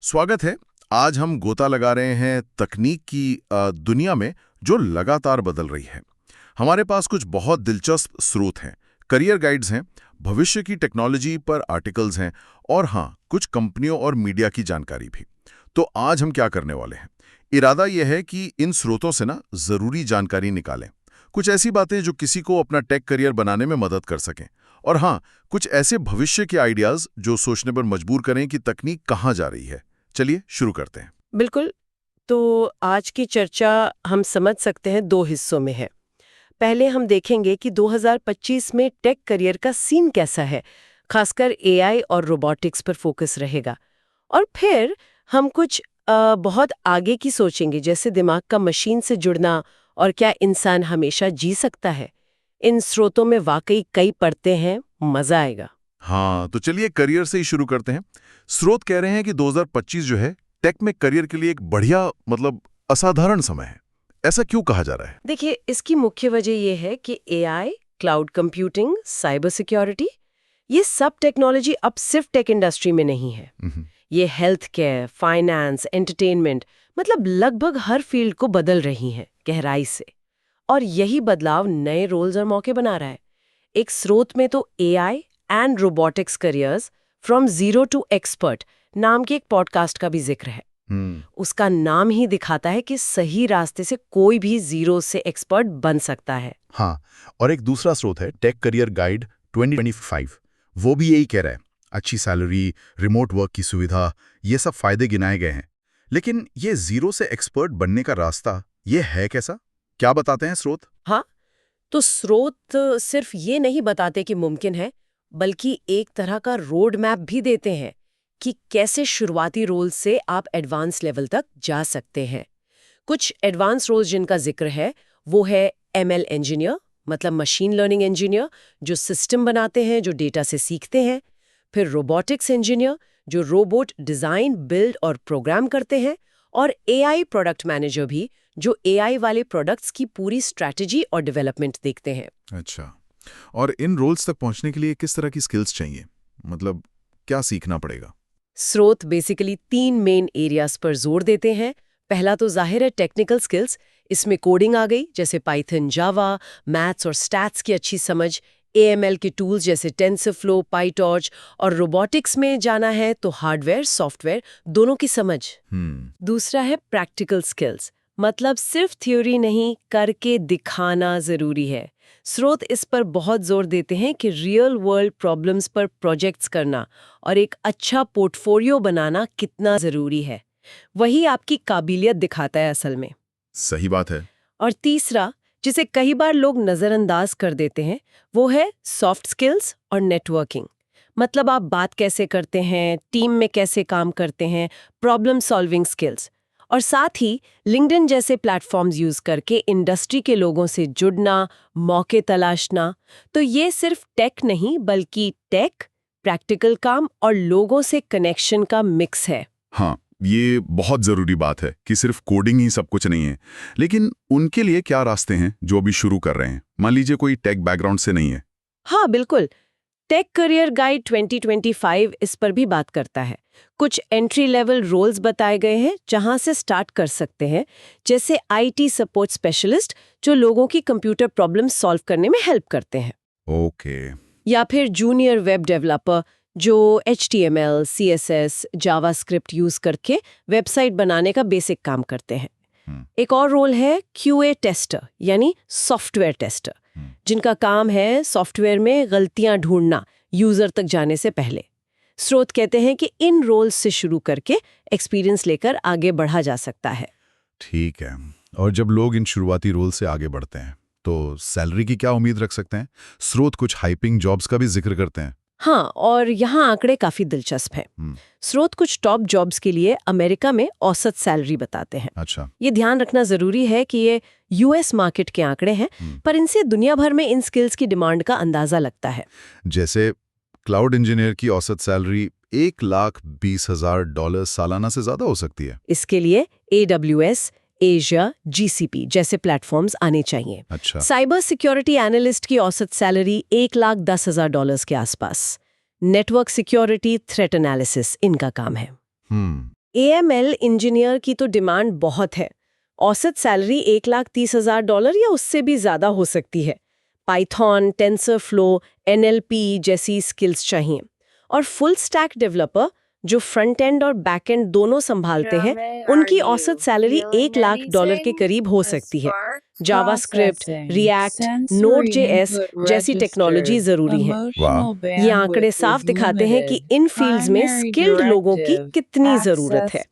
स्वागत है। आज हम गोता लगा रहे हैं तकनीक की दुनिया में जो लगातार बदल रही है। हमारे पास कुछ बहुत दिलचस्प स्रोत हैं, करियर गाइड्स हैं, भविष्य की टेक्नोलॉजी पर आर्टिकल्स हैं और हाँ, कुछ कंपनियों और मीडिया की जानकारी भी। तो आज हम क्या करने वाले हैं? इरादा यह है कि इन स्रोतों से ना जरूरी जानकारी निकालें, कुछ ऐसी बातें जो किसी को अपना टेक करियर बनाने में मदद कर सकें, और हाँ, कुछ ऐसे भविष्य के आइडियाज जो सोचने पर मजबूर करें कि तकनीक कहाँ जा रही है। चलिए शुरू करते हैं। बिल्कुल। तो आज की चर्चा हम समझ सकते हैं दो हिस्सों में है। पहले हम देखेंगे कि 2025 में टेक करियर का सीन कैसा है, खासकर एआई और रोबोटिक्स पर फोकस रहेगा। और फिर हम कुछ बहुत आगे की सोचेंगे, जैसे दिमाग का मशीन से जुड़ना और क्या इंसान हमेशा जी सकता है। इन स्रोतों में वाकई कई परतें हैं, मजा आएगा। हाँ, तो चलिए करियर से ही शुरू करते हैं। स्रोत कह रहे हैं कि 2025 जो है टेक में करियर के लिए एक बढ़िया असाधारण समय है। ऐसा क्यों कहा जा रहा है? देखिए, इसकी मुख्य वजह यह है कि AI, cloud computing, cyber security, ये सब टेक्नोलॉजी अब सिर्फ टेक इंडस्ट्री में नहीं है। ये हेल्थ केयर, फाइनेंस, एंटरटेनमेंट, मतलब लगभग हर फील्ड को बदल रही हैं गहराई से। और यही बदलाव नए रोल्स और मौके बना रहा है। एक स्रोत में तो AI and robotics careers from zero to expert नाम के एक पॉडकास्ट का भी जिक्र है। उसका नाम ही दिखाता है कि सही रास्ते से कोई भी जीरो से एक्सपर्ट बन सकता है। हाँ, और एक दूसरा स्रोत है टेक करियर गाइड 2025। वो भी यही कह रहा है, अच्छी सैलरी, रिमोट वर्क की सुविधा, ये सब फायदे गिनाए गए हैं। लेकिन ये जीरो से एक्सपर्ट बनने का रास्ता, ये है कैसा? क्या बताते हैं स्रोत? हाँ, तो स्रोत सिर्फ ये नहीं बताते कि मुमकिन है, बल्कि एक तरह का रोड मैप भी देते हैं कि कैसे शुरुआती रोल से आप एडवांस लेवल तक जा सकते हैं। कुछ एडवांस रोल्स जिनका जिक्र है वो है एमएल इंजीनियर, मतलब मशीन लर्निंग इंजीनियर, जो सिस्टम बनाते हैं, जो डेटा से सीखते हैं। फिर रोबोटिक्स इंजीनियर, जो रोबोट डिजाइन, बिल्ड और प्रोग्राम करते हैं। और एआई प्रोडक्ट मैनेजर भी, जो एआई वाले प्रोडक्ट्स की पूरी स्ट्रैटेजी और डेवलपमेंट देखते हैं। अच्छा, और इन रोल्स तक पहुंचने के लिए किस तरह की स्किल्स चाहिए? क्या सीखना पड़ेगा? स्रोत बेसिकली 3 मेन एरियाज पर जोर देते हैं। पहला तो जाहिर है टेक्निकल स्किल्स। इसमें कोडिंग आ गई, जैसे पाइथन, जावा, मैथ्स और स्टैट्स की अच्छी समझ, एएमएल के टूल्स जैसे टेंसरफ्लो, पाइटॉर्च। और रोबोटिक्स में जाना है तो हार्डवेयर, सॉफ्टवेयर दोनों की समझ। दूसरा है प्रैक्टिकल स्किल्स, मतलब सिर्फ थ्योरी नहीं, करके दिखाना जरूरी है। स्रोत इस पर बहुत जोर देते हैं कि रियल वर्ल्ड प्रॉब्लम्स पर प्रोजेक्ट्स करना और एक अच्छा पोर्टफोलियो बनाना कितना जरूरी है। वही आपकी काबिलियत दिखाता है असल में। सही बात है। और तीसरा, जिसे कई बार लोग नजरअंदाज कर देते हैं, वो है सॉफ्ट स्किल्स और नेटवर्किंग। मतलब आप बात कैसे करते हैं, टीम में कैसे काम करते हैं, प्रॉब्लम सॉल्विंग स्किल्स। और साथ ही लिंक्डइन जैसे प्लेटफॉर्म्स यूज करके इंडस्ट्री के लोगों से जुड़ना, मौके तलाशना। तो ये सिर्फ टेक नहीं, बल्कि टेक, प्रैक्टिकल काम और लोगों से कनेक्शन का मिक्स है। हाँ, ये बहुत जरूरी बात है कि सिर्फ कोडिंग ही सब कुछ नहीं है। लेकिन उनके लिए क्या रास्ते हैं जो अभी शुरू कर रहे हैं? मान लीजिए कोई टेक बैकग्राउंड से नहीं है। हाँ बिल्कुल, टेक करियर गाइड 2025 इस पर भी बात करता है। कुछ एंट्री लेवल रोल्स बताए गए हैं जहां से स्टार्ट कर सकते हैं, जैसे आईटी सपोर्ट स्पेशलिस्ट, जो लोगों की कंप्यूटर प्रॉब्लम सॉल्व करने में हेल्प करते हैं। ओके। या फिर जूनियर वेब डेवलपर, जो HTML, CSS, जावास्क्रिप्ट यूज करके वेबसाइट बनाने का बेसिक काम करते हैं। एक और रोल है QA टेस्टर, यानी सॉफ्टवेयर टेस्टर, जिनका काम है सॉफ्टवेयर में गलतियां ढूंढना यूजर तक जाने से पहले। स्रोत कहते हैं कि इन रोल्स से शुरू करके एक्सपीरियंस लेकर आगे बढ़ा जा सकता है। ठीक है। और जब लोग इन शुरुआती रोल से आगे बढ़ते हैं तो सैलरी की क्या उम्मीद रख सकते हैं? स्रोत कुछ हाइपिंग जॉब्स का भी जिक्र करते हैं। हाँ, और यहाँ आंकड़े काफी दिलचस्प हैं। स्रोत कुछ टॉप जॉब्स के लिए अमेरिका में औसत सैलरी बताते हैं। अच्छा। ये ध्यान रखना जरूरी है कि ये US मार्केट के आंकड़े हैं, पर इनसे दुनिया भर में इन स्किल्स की डिमांड का अंदाजा लगता है। जैसे क्लाउड इंजीनियर की औसत सैलरी $1,20,000 सालाना से ज्यादा हो सकती है। इसके लिए AWS, एशिया, GCP जैसे प्लेटफॉर्म्स आने चाहिए। अच्छा। साइबर सिक्योरिटी एनालिस्ट की औसत सैलरी $1,10,000 के आसपास। नेटवर्क सिक्योरिटी, थ्रेट एनालिसिस इनका काम है। AML इंजीनियर की तो डिमांड बहुत है। औसत सैलरी $1,30,000 या उससे भी ज़्यादा हो सकती है। पाइथन, टेंसरफ्लो, NLP जैसी स्किल्स चाहिए। और फुल स्टैक डेवलपर जो फ्रंट एंड और बैक एंड दोनों संभालते हैं, उनकी औसत सैलरी $1,00,000 के करीब हो सकती है। जावास्क्रिप्ट, रिएक्ट, नोड.js जैसी टेक्नोलॉजी जरूरी है। वाह। ये आंकड़े साफ दिखाते हैं कि इन फील्ड्स में स्किल्ड लोगों की कितनी जरूरत है।